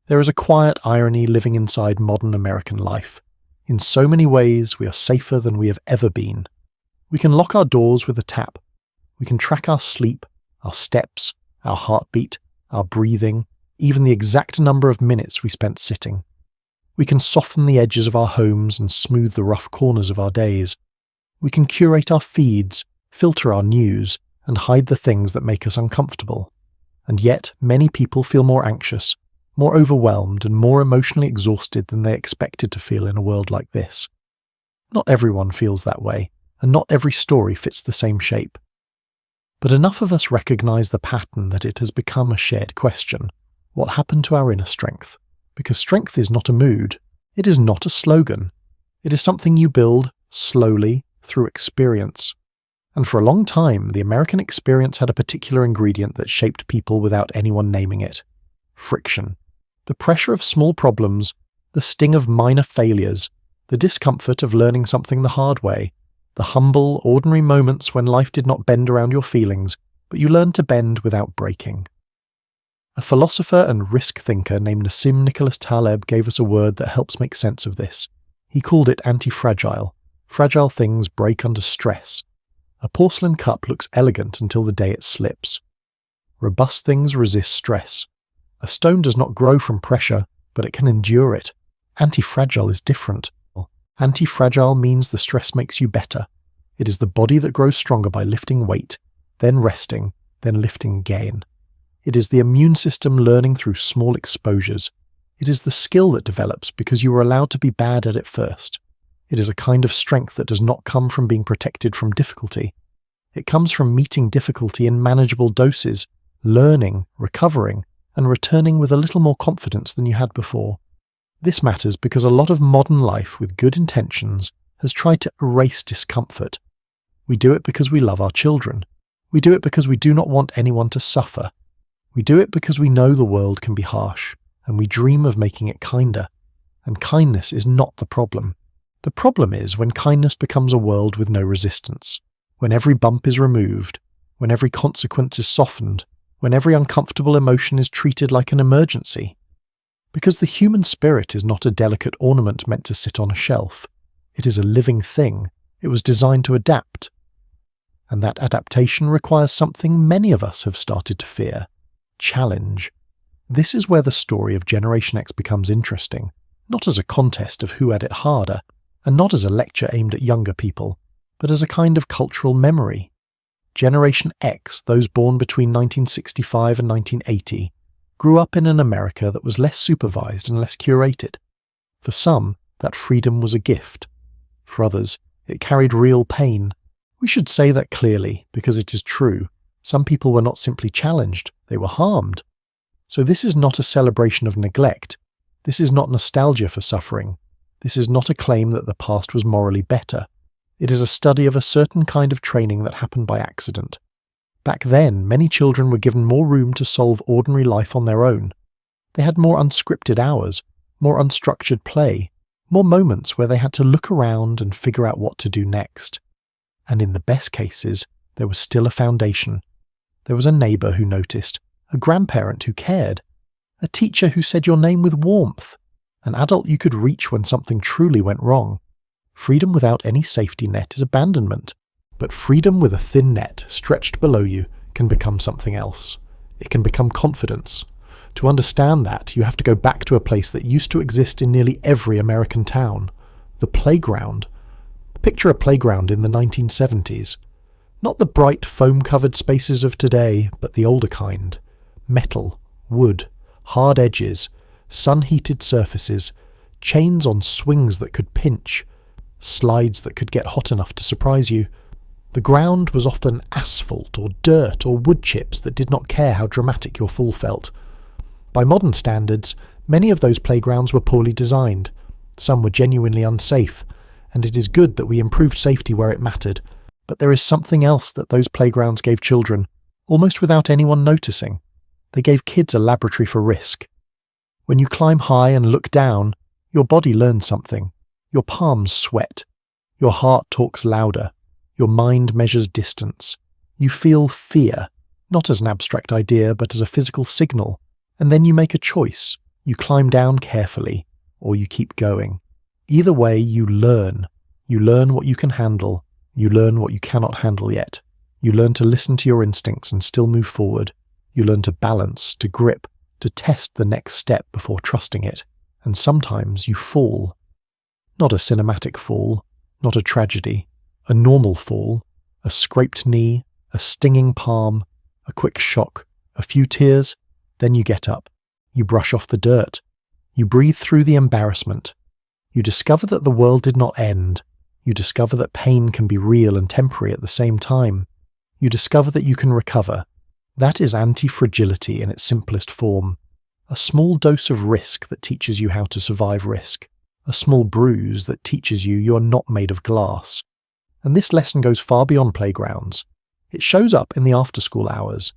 There is a quiet irony living inside modern American life. In so many ways, we are safer than we have ever been. We can lock our doors with a tap. We can track our sleep, our steps, our heartbeat, our breathing, even the exact number of minutes we spent sitting. We can soften the edges of our homes and smooth the rough corners of our days. We can curate our feeds, filter our news, and hide the things that make us uncomfortable. And yet, many people feel more anxious, more overwhelmed, and more emotionally exhausted than they expected to feel in a world like this. Not everyone feels that way, and not every story fits the same shape. But enough of us recognize the pattern that it has become a shared question. What happened to our inner strength? Because strength is not a mood. It is not a slogan. It is something you build slowly through experience. And for a long time, the American experience had a particular ingredient that shaped people without anyone naming it: friction. The pressure of small problems, the sting of minor failures, the discomfort of learning something the hard way, the humble, ordinary moments when life did not bend around your feelings, but you learned to bend without breaking. A philosopher and risk thinker named Nassim Nicholas Taleb gave us a word that helps make sense of this. He called it anti-fragile. Fragile things break under stress. A porcelain cup looks elegant until the day it slips. Robust things resist stress. A stone does not grow from pressure, but it can endure it. Anti-fragile is different. Anti-fragile means the stress makes you better. It is the body that grows stronger by lifting weight, then resting, then lifting again. It is the immune system learning through small exposures. It is the skill that develops because you were allowed to be bad at it first. It is a kind of strength that does not come from being protected from difficulty. It comes from meeting difficulty in manageable doses, learning, recovering, and returning with a little more confidence than you had before. This matters because a lot of modern life with good intentions has tried to erase discomfort. We do it because we love our children. We do it because we do not want anyone to suffer. We do it because we know the world can be harsh, and we dream of making it kinder. And kindness is not the problem. The problem is when kindness becomes a world with no resistance, when every bump is removed, when every consequence is softened, when every uncomfortable emotion is treated like an emergency. Because the human spirit is not a delicate ornament meant to sit on a shelf. It is a living thing. It was designed to adapt. And that adaptation requires something many of us have started to fear: challenge. This is where the story of Generation X becomes interesting, not as a contest of who had it harder, and not as a lecture aimed at younger people, but as a kind of cultural memory. Generation X, those born between 1965 and 1980, grew up in an America that was less supervised and less curated. For some, that freedom was a gift. For others, it carried real pain. We should say that clearly, because it is true. Some people were not simply challenged, they were harmed. So this is not a celebration of neglect. This is not nostalgia for suffering. This is not a claim that the past was morally better. It is a study of a certain kind of training that happened by accident. Back then, many children were given more room to solve ordinary life on their own. They had more unscripted hours, more unstructured play, more moments where they had to look around and figure out what to do next. And in the best cases, there was still a foundation. There was a neighbour who noticed, a grandparent who cared, a teacher who said your name with warmth, an adult you could reach when something truly went wrong. Freedom without any safety net is abandonment, but freedom with a thin net stretched below you can become something else. It can become confidence. To understand that, you have to go back to a place that used to exist in nearly every American town: the playground. Picture a playground in the 1970s. Not the bright foam-covered spaces of today, but the older kind. Metal, wood, hard edges, sun-heated surfaces, chains on swings that could pinch, slides that could get hot enough to surprise you. The ground was often asphalt or dirt or wood chips that did not care how dramatic your fall felt. By modern standards, many of those playgrounds were poorly designed. Some were genuinely unsafe, and it is good that we improved safety where it mattered. But there is something else that those playgrounds gave children, almost without anyone noticing. They gave kids a laboratory for risk. When you climb high and look down, your body learns something. Your palms sweat. Your heart talks louder. Your mind measures distance. You feel fear, not as an abstract idea, but as a physical signal. And then you make a choice. You climb down carefully, or you keep going. Either way, you learn. You learn what you can handle. You learn what you cannot handle yet. You learn to listen to your instincts and still move forward. You learn to balance, to grip, to test the next step before trusting it. And sometimes you fall. Not a cinematic fall, not a tragedy. A normal fall, a scraped knee, a stinging palm, a quick shock, a few tears, then you get up. You brush off the dirt. You breathe through the embarrassment. You discover that the world did not end. You discover that pain can be real and temporary at the same time. You discover that you can recover. That is anti-fragility in its simplest form. A small dose of risk that teaches you how to survive risk. A small bruise that teaches you are not made of glass. And this lesson goes far beyond playgrounds. It shows up in the after-school hours.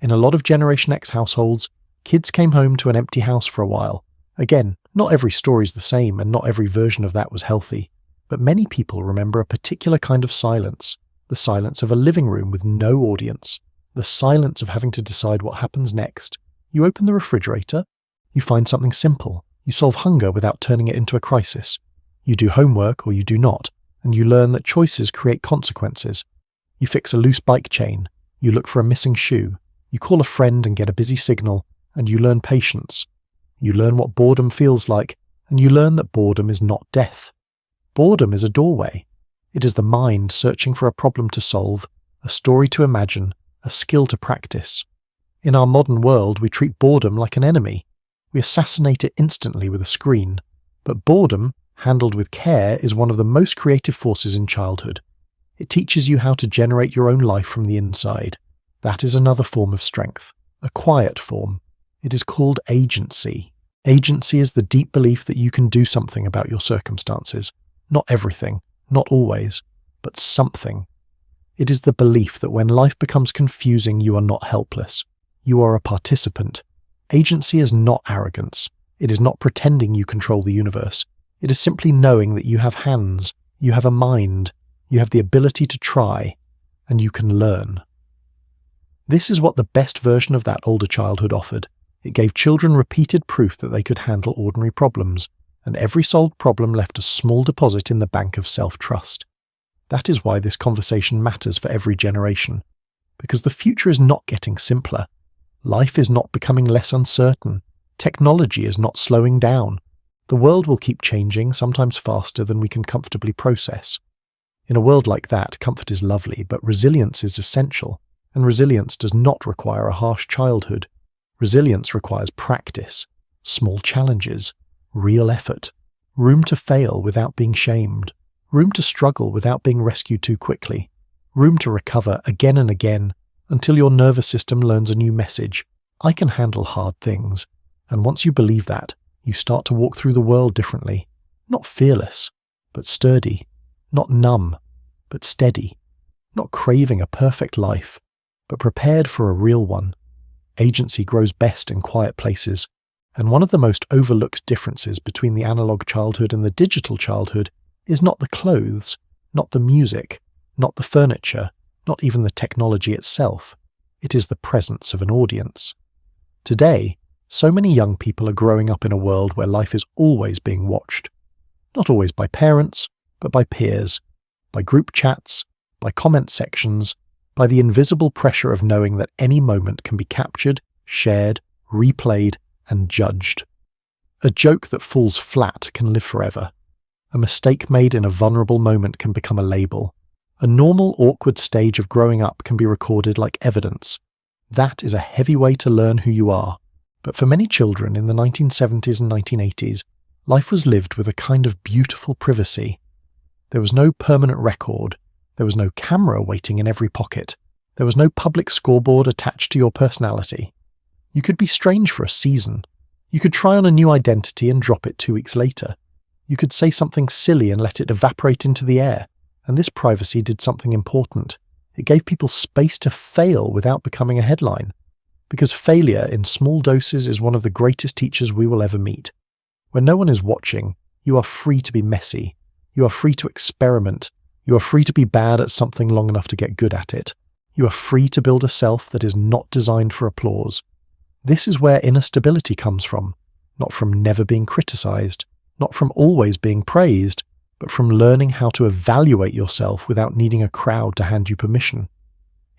In a lot of Generation X households, kids came home to an empty house for a while. Again, not every story's the same and not every version of that was healthy. But many people remember a particular kind of silence. The silence of a living room with no audience. The silence of having to decide what happens next. You open the refrigerator. You find something simple. You solve hunger without turning it into a crisis. You do homework or you do not, and you learn that choices create consequences. You fix a loose bike chain. You look for a missing shoe. You call a friend and get a busy signal, and you learn patience. You learn what boredom feels like, and you learn that boredom is not death. Boredom is a doorway. It is the mind searching for a problem to solve, a story to imagine, a skill to practice. In our modern world, we treat boredom like an enemy. We assassinate it instantly with a screen. But boredom, handled with care, is one of the most creative forces in childhood. It teaches you how to generate your own life from the inside. That is another form of strength, a quiet form. It is called agency. Agency is the deep belief that you can do something about your circumstances. Not everything, not always, but something. It is the belief that when life becomes confusing, you are not helpless. You are a participant. Agency is not arrogance. It is not pretending you control the universe. It is simply knowing that you have hands, you have a mind, you have the ability to try, and you can learn. This is what the best version of that older childhood offered. It gave children repeated proof that they could handle ordinary problems, and every solved problem left a small deposit in the bank of self-trust. That is why this conversation matters for every generation, because the future is not getting simpler. Life is not becoming less uncertain. Technology is not slowing down. The world will keep changing, sometimes faster than we can comfortably process. In a world like that, comfort is lovely, but resilience is essential, and resilience does not require a harsh childhood. Resilience requires practice, small challenges, real effort, room to fail without being shamed, room to struggle without being rescued too quickly, room to recover again and again until your nervous system learns a new message. I can handle hard things. And once you believe that, you start to walk through the world differently. Not fearless, but sturdy. Not numb, but steady. Not craving a perfect life, but prepared for a real one. Agency grows best in quiet places. And one of the most overlooked differences between the analog childhood and the digital childhood is not the clothes, not the music, not the furniture, not even the technology itself. It is the presence of an audience. Today, so many young people are growing up in a world where life is always being watched. Not always by parents, but by peers, by group chats, by comment sections, by the invisible pressure of knowing that any moment can be captured, shared, replayed, and judged. A joke that falls flat can live forever. A mistake made in a vulnerable moment can become a label. A normal, awkward stage of growing up can be recorded like evidence. That is a heavy way to learn who you are. But for many children in the 1970s and 1980s, life was lived with a kind of beautiful privacy. There was no permanent record. There was no camera waiting in every pocket. There was no public scoreboard attached to your personality. You could be strange for a season. You could try on a new identity and drop it 2 weeks later. You could say something silly and let it evaporate into the air. And this privacy did something important. It gave people space to fail without becoming a headline. Because failure in small doses is one of the greatest teachers we will ever meet. When no one is watching, you are free to be messy. You are free to experiment. You are free to be bad at something long enough to get good at it. You are free to build a self that is not designed for applause. This is where inner stability comes from. not from never being criticized, not from always being praised, but from learning how to evaluate yourself without needing a crowd to hand you permission.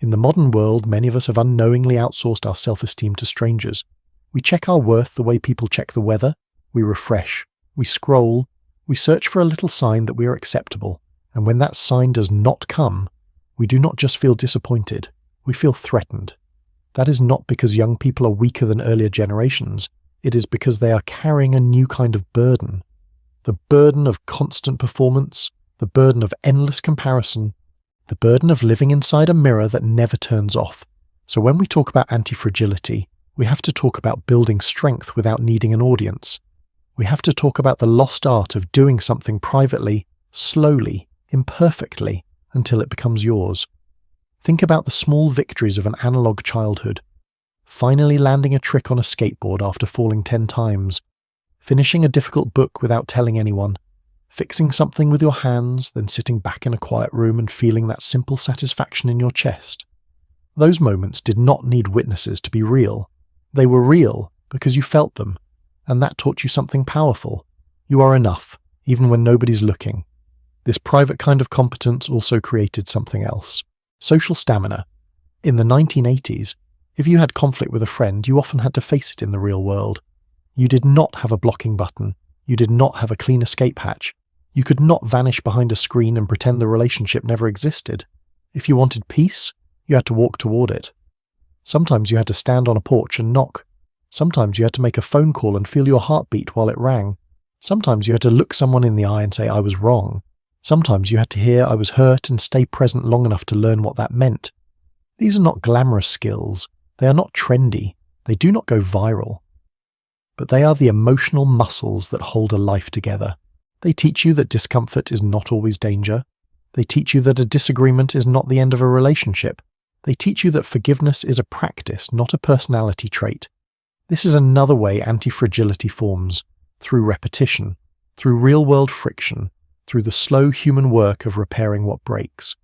In the modern world, many of us have unknowingly outsourced our self-esteem to strangers. We check our worth the way people check the weather, we refresh, we scroll, we search for a little sign that we are acceptable, and when that sign does not come, we do not just feel disappointed, we feel threatened. That is not because young people are weaker than earlier generations, it is because they are carrying a new kind of burden. The burden of constant performance, the burden of endless comparison, the burden of living inside a mirror that never turns off. So when we talk about anti-fragility, we have to talk about building strength without needing an audience. We have to talk about the lost art of doing something privately, slowly, imperfectly, until it becomes yours. Think about the small victories of an analog childhood. Finally landing a trick on a skateboard after falling 10 times, finishing a difficult book without telling anyone, fixing something with your hands, then sitting back in a quiet room and feeling that simple satisfaction in your chest. Those moments did not need witnesses to be real. They were real because you felt them, and that taught you something powerful. You are enough, even when nobody's looking. This private kind of competence also created something else. Social stamina. In the 1980s, if you had conflict with a friend, you often had to face it in the real world. You did not have a blocking button. You did not have a clean escape hatch. You could not vanish behind a screen and pretend the relationship never existed. If you wanted peace, you had to walk toward it. Sometimes you had to stand on a porch and knock. Sometimes you had to make a phone call and feel your heartbeat while it rang. Sometimes you had to look someone in the eye and say, "I was wrong." Sometimes you had to hear, "I was hurt," and stay present long enough to learn what that meant. These are not glamorous skills. They are not trendy. They do not go viral. But they are the emotional muscles that hold a life together. They teach you that discomfort is not always danger. They teach you that a disagreement is not the end of a relationship. They teach you that forgiveness is a practice, not a personality trait. This is another way anti-fragility forms, through repetition, through real-world friction, through the slow human work of repairing what breaks.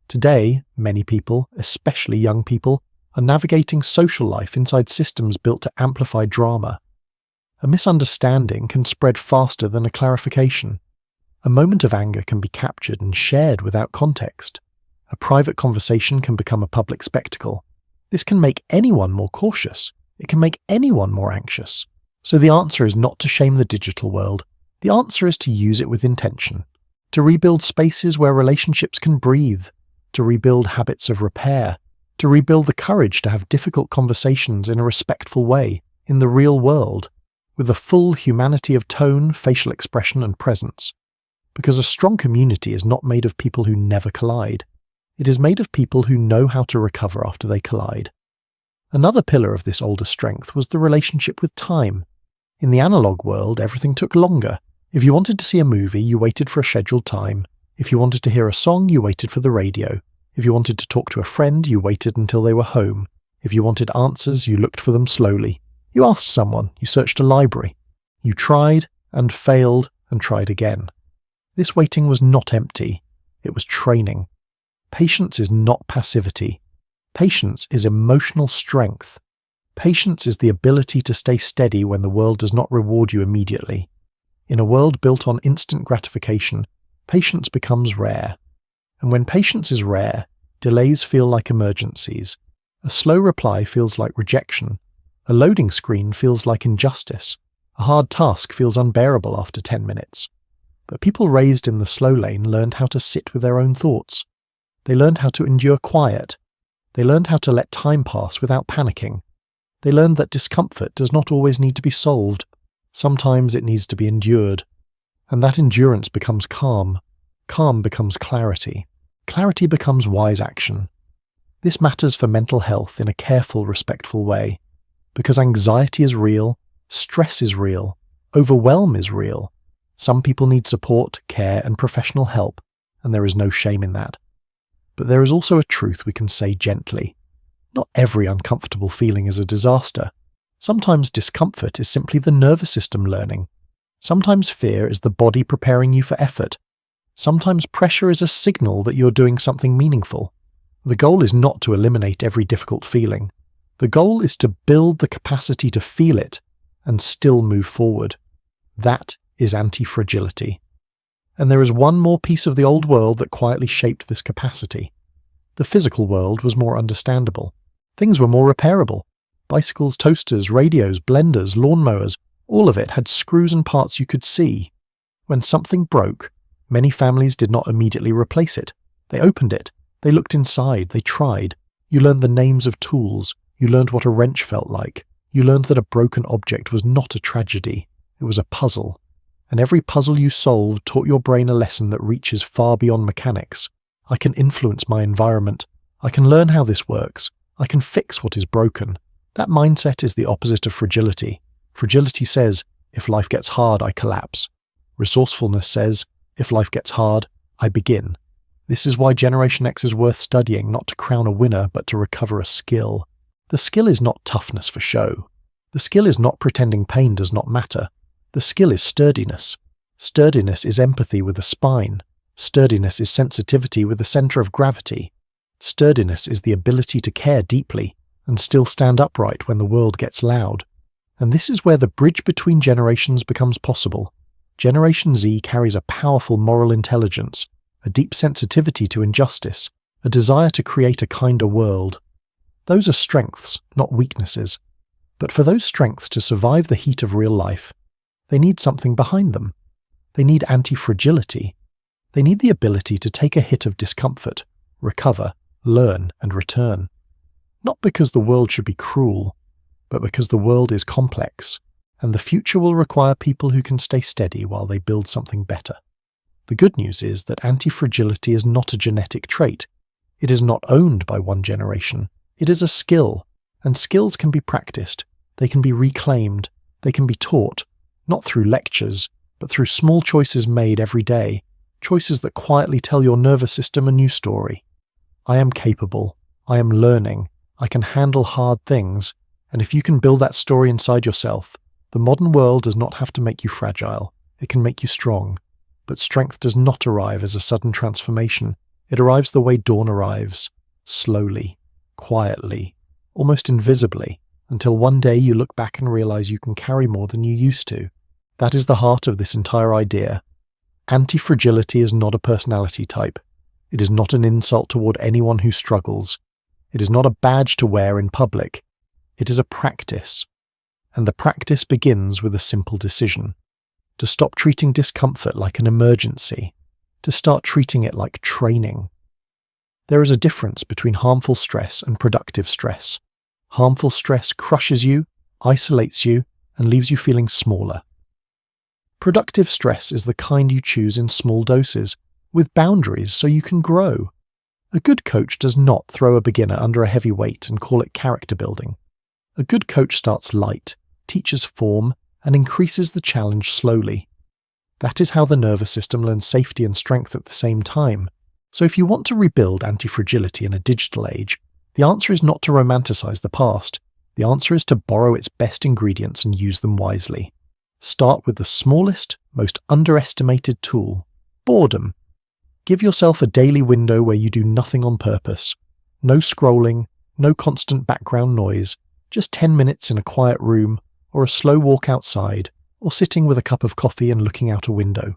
Today, many people, especially young people, are navigating social life inside systems built to amplify drama. A misunderstanding can spread faster than a clarification. A moment of anger can be captured and shared without context. A private conversation can become a public spectacle. This can make anyone more cautious. It can make anyone more anxious. So the answer is not to shame the digital world. The answer is to use it with intention. To rebuild spaces where relationships can breathe. To rebuild habits of repair. To rebuild the courage to have difficult conversations in a respectful way, in the real world, with the full humanity of tone, facial expression, and presence. Because a strong community is not made of people who never collide. It is made of people who know how to recover after they collide. Another pillar of this older strength was the relationship with time. In the analog world, everything took longer. If you wanted to see a movie, you waited for a scheduled time. If you wanted to hear a song, you waited for the radio. If you wanted to talk to a friend, you waited until they were home. If you wanted answers, you looked for them slowly. You asked someone, you searched a library. You tried and failed and tried again. This waiting was not empty. It was training. Patience is not passivity. Patience is emotional strength. Patience is the ability to stay steady when the world does not reward you immediately. In a world built on instant gratification, patience becomes rare. And when patience is rare, delays feel like emergencies. A slow reply feels like rejection. A loading screen feels like injustice. A hard task feels unbearable after 10 minutes. But people raised in the slow lane learned how to sit with their own thoughts. They learned how to endure quiet. They learned how to let time pass without panicking. They learned that discomfort does not always need to be solved. Sometimes it needs to be endured. And that endurance becomes calm. Calm becomes clarity. Clarity becomes wise action. This matters for mental health in a careful, respectful way. Because anxiety is real, stress is real, overwhelm is real. Some people need support, care, and professional help, and there is no shame in that. But there is also a truth we can say gently. Not every uncomfortable feeling is a disaster. Sometimes discomfort is simply the nervous system learning. Sometimes fear is the body preparing you for effort. Sometimes pressure is a signal that you're doing something meaningful. The goal is not to eliminate every difficult feeling. The goal is to build the capacity to feel it and still move forward. That is anti-fragility. And there is one more piece of the old world that quietly shaped this capacity. The physical world was more understandable. Things were more repairable. Bicycles, toasters, radios, blenders, lawnmowers, all of it had screws and parts you could see. When something broke, many families did not immediately replace it. They opened it. They looked inside. They tried. You learned the names of tools. You learned what a wrench felt like. You learned that a broken object was not a tragedy. It was a puzzle. And every puzzle you solved taught your brain a lesson that reaches far beyond mechanics. I can influence my environment. I can learn how this works. I can fix what is broken. That mindset is the opposite of fragility. Fragility says, if life gets hard, I collapse. Resourcefulness says, if life gets hard, I begin. This is why Generation X is worth studying, not to crown a winner, but to recover a skill. The skill is not toughness for show. The skill is not pretending pain does not matter. The skill is sturdiness. Sturdiness is empathy with a spine. Sturdiness is sensitivity with a center of gravity. Sturdiness is the ability to care deeply and still stand upright when the world gets loud. And this is where the bridge between generations becomes possible. Generation Z carries a powerful moral intelligence, a deep sensitivity to injustice, a desire to create a kinder world. Those are strengths, not weaknesses. But for those strengths to survive the heat of real life, they need something behind them. They need anti-fragility. They need the ability to take a hit of discomfort, recover, learn, and return. Not because the world should be cruel, but because the world is complex, and the future will require people who can stay steady while they build something better. The good news is that anti-fragility is not a genetic trait. It is not owned by one generation. It is a skill, and skills can be practiced. They can be reclaimed. They can be taught, not through lectures, but through small choices made every day, choices that quietly tell your nervous system a new story. I am capable. I am learning. I can handle hard things, and if you can build that story inside yourself, the modern world does not have to make you fragile. It can make you strong. But strength does not arrive as a sudden transformation. It arrives the way dawn arrives, slowly, quietly, almost invisibly, until one day you look back and realize you can carry more than you used to. That is the heart of this entire idea. Anti-fragility is not a personality type. It is not an insult toward anyone who struggles. It is not a badge to wear in public. It is a practice. And the practice begins with a simple decision. To stop treating discomfort like an emergency. To start treating it like training. There is a difference between harmful stress and productive stress. Harmful stress crushes you, isolates you, and leaves you feeling smaller. Productive stress is the kind you choose in small doses, with boundaries so you can grow. A good coach does not throw a beginner under a heavy weight and call it character building. A good coach starts light, teaches form, and increases the challenge slowly. That is how the nervous system learns safety and strength at the same time. So if you want to rebuild anti-fragility in a digital age, the answer is not to romanticize the past. The answer is to borrow its best ingredients and use them wisely. Start with the smallest, most underestimated tool, boredom. Give yourself a daily window where you do nothing on purpose. No scrolling, no constant background noise, just 10 minutes in a quiet room, or a slow walk outside, or sitting with a cup of coffee and looking out a window.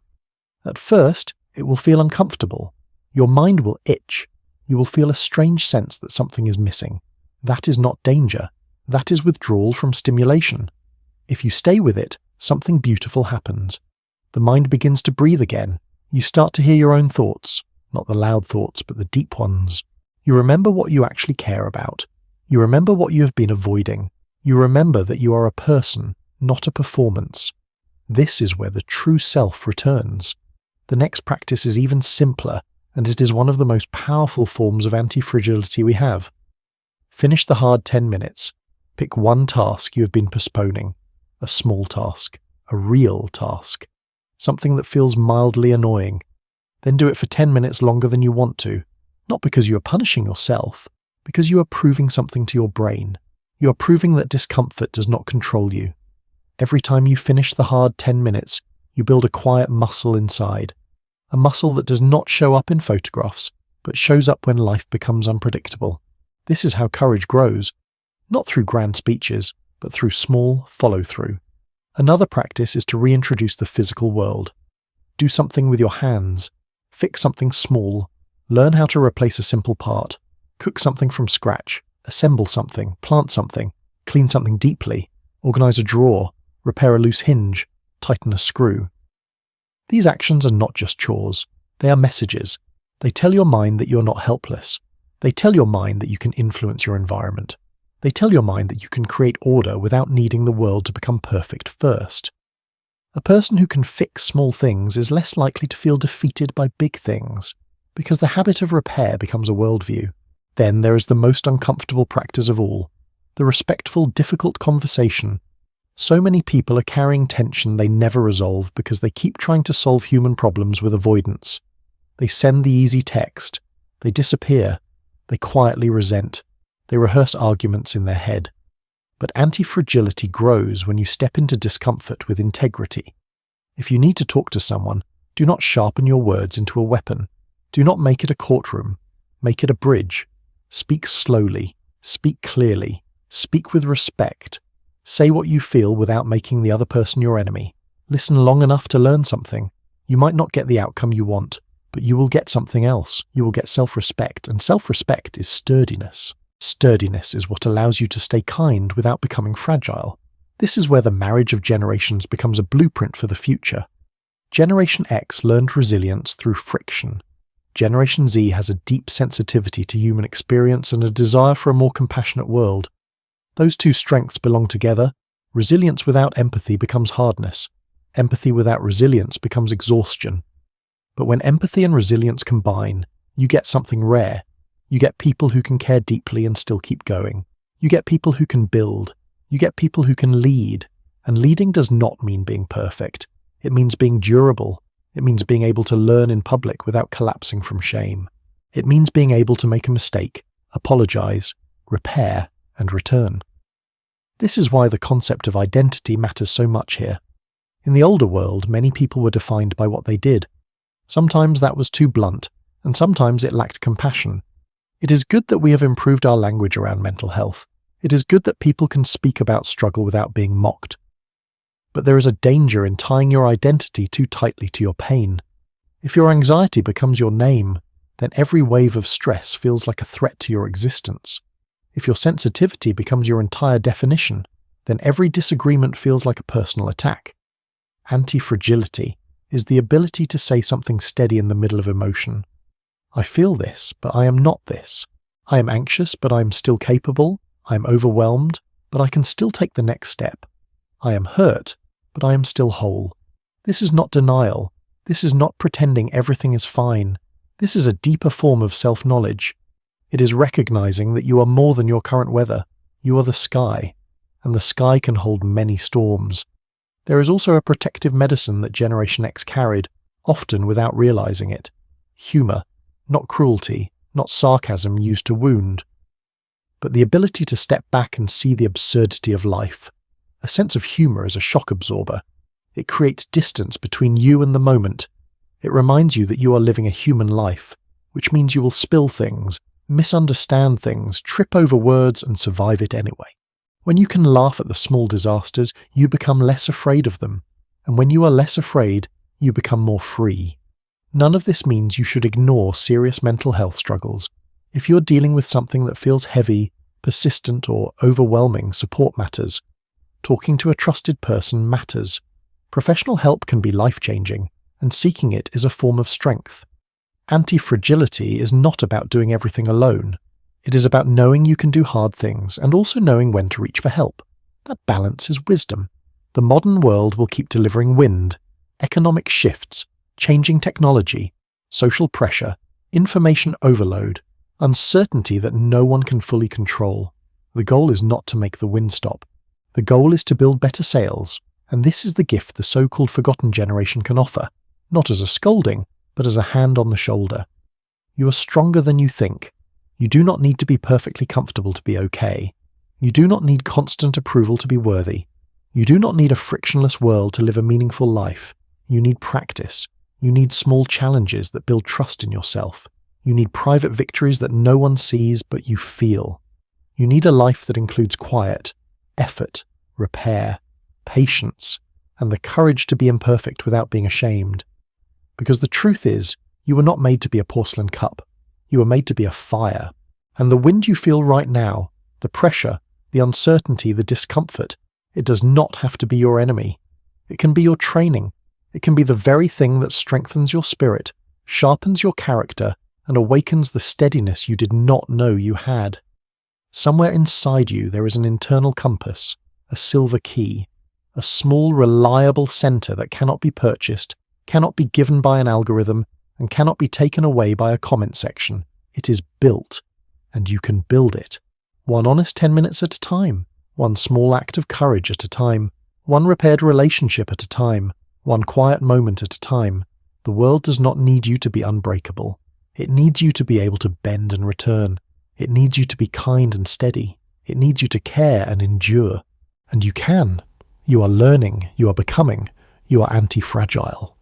At first, it will feel uncomfortable. Your mind will itch. You will feel a strange sense that something is missing. That is not danger. That is withdrawal from stimulation. If you stay with it, something beautiful happens. The mind begins to breathe again. You start to hear your own thoughts, not the loud thoughts, but the deep ones. You remember what you actually care about. You remember what you have been avoiding. You remember that you are a person, not a performance. This is where the true self returns. The next practice is even simpler, and it is one of the most powerful forms of anti-fragility we have. Finish the hard 10 minutes. Pick one task you have been postponing. A small task. A real task. Something that feels mildly annoying. Then do it for 10 minutes longer than you want to. Not because you are punishing yourself, because you are proving something to your brain. You are proving that discomfort does not control you. Every time you finish the hard 10 minutes, you build a quiet muscle inside. A muscle that does not show up in photographs, but shows up when life becomes unpredictable. This is how courage grows. Not through grand speeches, but through small follow-through. Another practice is to reintroduce the physical world. Do something with your hands. Fix something small. Learn how to replace a simple part. Cook something from scratch. Assemble something. Plant something. Clean something deeply. Organize a drawer. Repair a loose hinge. Tighten a screw. These actions are not just chores. They are messages. They tell your mind that you're not helpless. They tell your mind that you can influence your environment. They tell your mind that you can create order without needing the world to become perfect first. A person who can fix small things is less likely to feel defeated by big things, because the habit of repair becomes a worldview. Then there is the most uncomfortable practice of all, the respectful, difficult conversation. So many people are carrying tension they never resolve because they keep trying to solve human problems with avoidance. They send the easy text. They disappear. They quietly resent. They rehearse arguments in their head. But anti-fragility grows when you step into discomfort with integrity. If you need to talk to someone, do not sharpen your words into a weapon. Do not make it a courtroom. Make it a bridge. Speak slowly. Speak clearly. Speak with respect. Say what you feel without making the other person your enemy. Listen long enough to learn something. You might not get the outcome you want, but you will get something else. You will get self-respect, and self-respect is sturdiness. Sturdiness is what allows you to stay kind without becoming fragile. This is where the marriage of generations becomes a blueprint for the future. Generation X learned resilience through friction. Generation Z has a deep sensitivity to human experience and a desire for a more compassionate world. Those two strengths belong together. Resilience without empathy becomes hardness. Empathy without resilience becomes exhaustion. But when empathy and resilience combine, you get something rare. You get people who can care deeply and still keep going. You get people who can build. You get people who can lead. And leading does not mean being perfect. It means being durable. It means being able to learn in public without collapsing from shame. It means being able to make a mistake, apologize, repair, and return. This is why the concept of identity matters so much here. In the older world, many people were defined by what they did. Sometimes that was too blunt, and sometimes it lacked compassion. It is good that we have improved our language around mental health. It is good that people can speak about struggle without being mocked. But there is a danger in tying your identity too tightly to your pain. If your anxiety becomes your name, then every wave of stress feels like a threat to your existence. If your sensitivity becomes your entire definition, then every disagreement feels like a personal attack. Anti-fragility is the ability to say something steady in the middle of emotion. I feel this, but I am not this. I am anxious, but I am still capable. I am overwhelmed, but I can still take the next step. I am hurt, but I am still whole. This is not denial. This is not pretending everything is fine. This is a deeper form of self-knowledge. It is recognizing that you are more than your current weather. You are the sky, and the sky can hold many storms. There is also a protective medicine that Generation X carried, often without realizing it. Humor. Not cruelty, not sarcasm used to wound, but the ability to step back and see the absurdity of life. A sense of humor is a shock absorber. It creates distance between you and the moment. It reminds you that you are living a human life, which means you will spill things, misunderstand things, trip over words, and survive it anyway. When you can laugh at the small disasters, you become less afraid of them, and when you are less afraid, you become more free. None of this means you should ignore serious mental health struggles. If you're dealing with something that feels heavy, persistent, or overwhelming, support matters. Talking to a trusted person matters. Professional help can be life-changing, and seeking it is a form of strength. Anti-fragility is not about doing everything alone. It is about knowing you can do hard things and also knowing when to reach for help. That balance is wisdom. The modern world will keep delivering wind, economic shifts, changing technology, social pressure, information overload, uncertainty that no one can fully control. The goal is not to make the wind stop. The goal is to build better sails, and this is the gift the so-called forgotten generation can offer, not as a scolding, but as a hand on the shoulder. You are stronger than you think. You do not need to be perfectly comfortable to be okay. You do not need constant approval to be worthy. You do not need a frictionless world to live a meaningful life. You need practice. You need small challenges that build trust in yourself. You need private victories that no one sees but you feel. You need a life that includes quiet, effort, repair, patience, and the courage to be imperfect without being ashamed. Because the truth is, you were not made to be a porcelain cup. You were made to be a fire. And the wind you feel right now, the pressure, the uncertainty, the discomfort, it does not have to be your enemy. It can be your training. It can be the very thing that strengthens your spirit, sharpens your character, and awakens the steadiness you did not know you had. Somewhere inside you there is an internal compass, a silver key, a small, reliable center that cannot be purchased, cannot be given by an algorithm, and cannot be taken away by a comment section. It is built, and you can build it. One honest 10 minutes at a time, one small act of courage at a time, one repaired relationship at a time, one quiet moment at a time. The world does not need you to be unbreakable. It needs you to be able to bend and return. It needs you to be kind and steady. It needs you to care and endure. And you can. You are learning. You are becoming. You are anti-fragile.